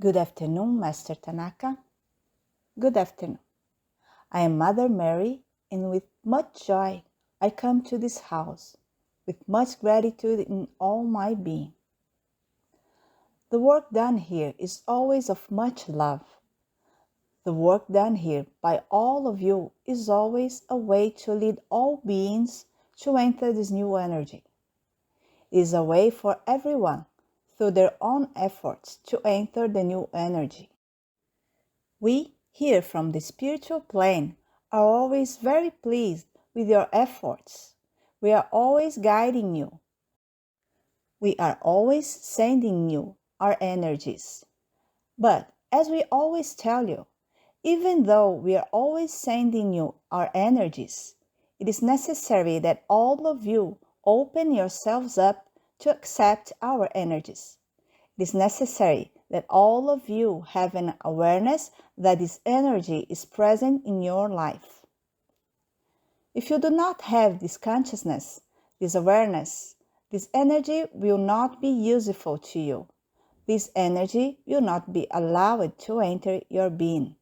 Good afternoon, Master Tanaka. Good afternoon. I am Mother Mary, and with much joy I come to this house, with much gratitude in all my being. The work done here is always of much love. The work done here by all of you is always a way to lead all beings to enter this new energy. It is a way for everyone, through their own efforts, to enter the new energy. We, here from the spiritual plane, are always very pleased with your efforts. We are always guiding you. We are always sending you our energies. But, as we always tell you, even though we are always sending you our energies, it is necessary that all of you open yourselves up to accept our energies. It is necessary that all of you have an awareness that this energy is present in your life. If you do not have this consciousness, this awareness, this energy will not be useful to you. This energy will not be allowed to enter your being.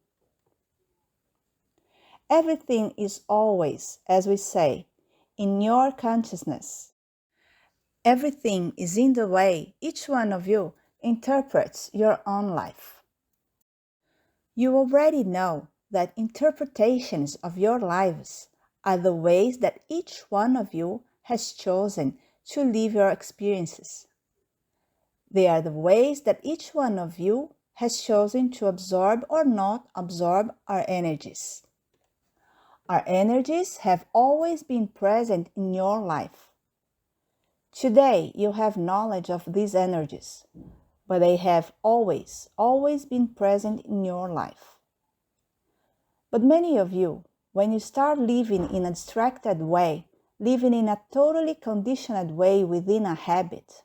Everything is always, as we say, in your consciousness. Everything is in the way each one of you interprets your own life. You already know that interpretations of your lives are the ways that each one of you has chosen to live your experiences. They are the ways that each one of you has chosen to absorb or not absorb our energies. Our energies have always been present in your life. Today you have knowledge of these energies, but they have always been present in your life. But many of you, when you start living in a distracted way, living in a totally conditioned way within a habit,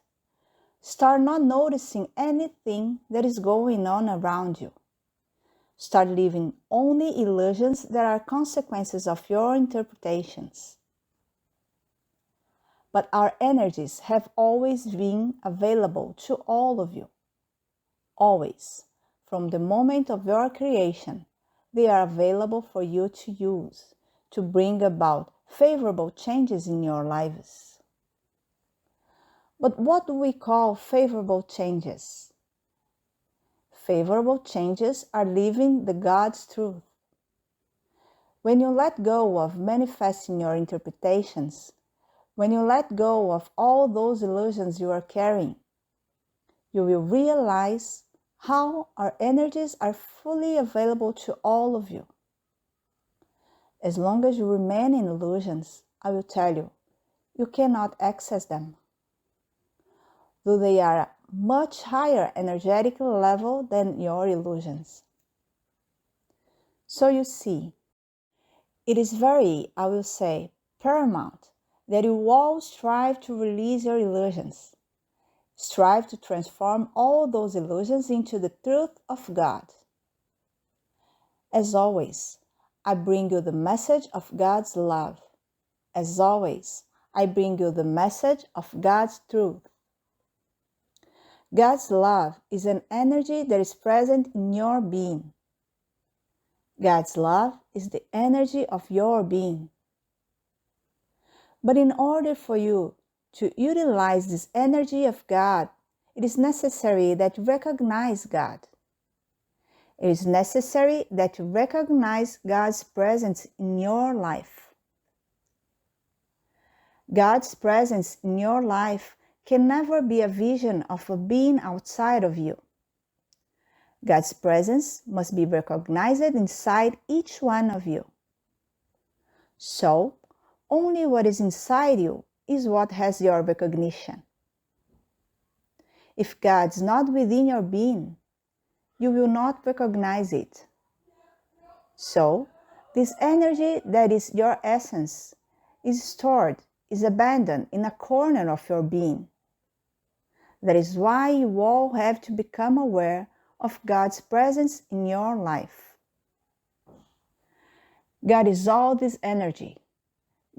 start not noticing anything that is going on around you. Start living only illusions that are consequences of your interpretations. But our energies have always been available to all of you. Always. From the moment of your creation, they are available for you to use, to bring about favorable changes in your lives. But what do we call favorable changes? Favorable changes are living the God's truth. When you let go of manifesting your interpretations, when you let go of all those illusions you are carrying, you will realize how our energies are fully available to all of you. As long as you remain in illusions, I will tell you, you cannot access them. Though they are a much higher energetic level than your illusions. So you see, it is very, I will say, paramount that you all strive to release your illusions. Strive to transform all those illusions into the truth of God. As always, I bring you the message of God's love. As always, I bring you the message of God's truth. God's love is an energy that is present in your being. God's love is the energy of your being. But in order for you to utilize this energy of God, it is necessary that you recognize God. It is necessary that you recognize God's presence in your life. God's presence in your life can never be a vision of a being outside of you. God's presence must be recognized inside each one of you. So, only what is inside you is what has your recognition. If God's not within your being, you will not recognize it. So, this energy that is your essence is stored, is abandoned in a corner of your being. That is why you all have to become aware of God's presence in your life. God is all this energy.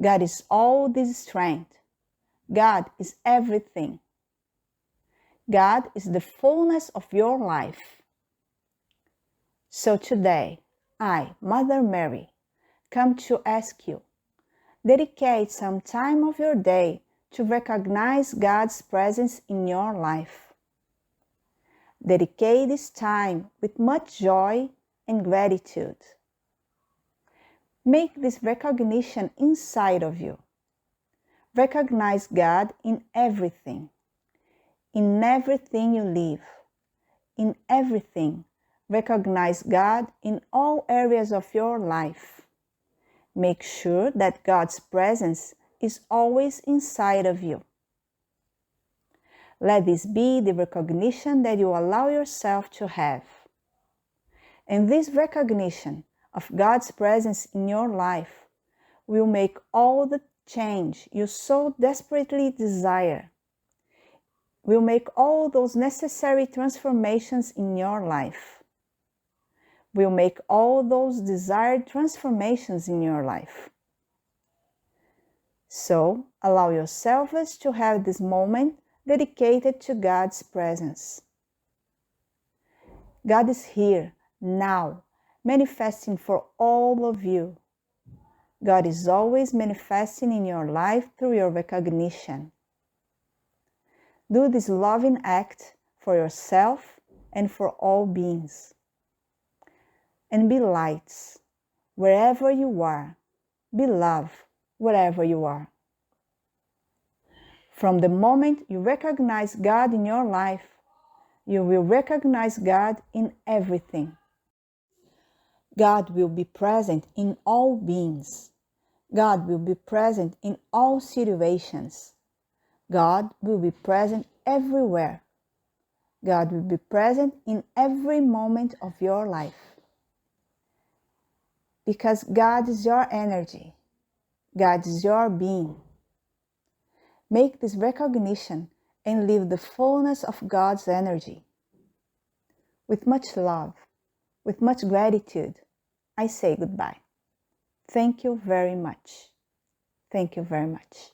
God is all this strength. God is everything. God is the fullness of your life. So today, I, Mother Mary, come to ask you, dedicate some time of your day to recognize God's presence in your life. Dedicate this time with much joy and gratitude. Make this recognition inside of you. Recognize God in everything you live, in everything. Recognize God in all areas of your life. Make sure that God's presence is always inside of you. Let this be the recognition that you allow yourself to have. And this recognition of God's presence in your life will make all the change you so desperately desire, will make all those necessary transformations in your life, will make all those desired transformations in your life. So, allow yourselves to have this moment dedicated to God's presence. God is here, now, manifesting for all of you. God is always manifesting in your life through your recognition. Do this loving act for yourself and for all beings. And be lights wherever you are. Be love wherever you are. From the moment you recognize God in your life, you will recognize God in everything. God will be present in all beings. God will be present in all situations. God will be present everywhere. God will be present in every moment of your life. Because God is your energy. God is your being. Make this recognition and live the fullness of God's energy. With much love, with much gratitude, I say goodbye. Thank you very much. Thank you very much.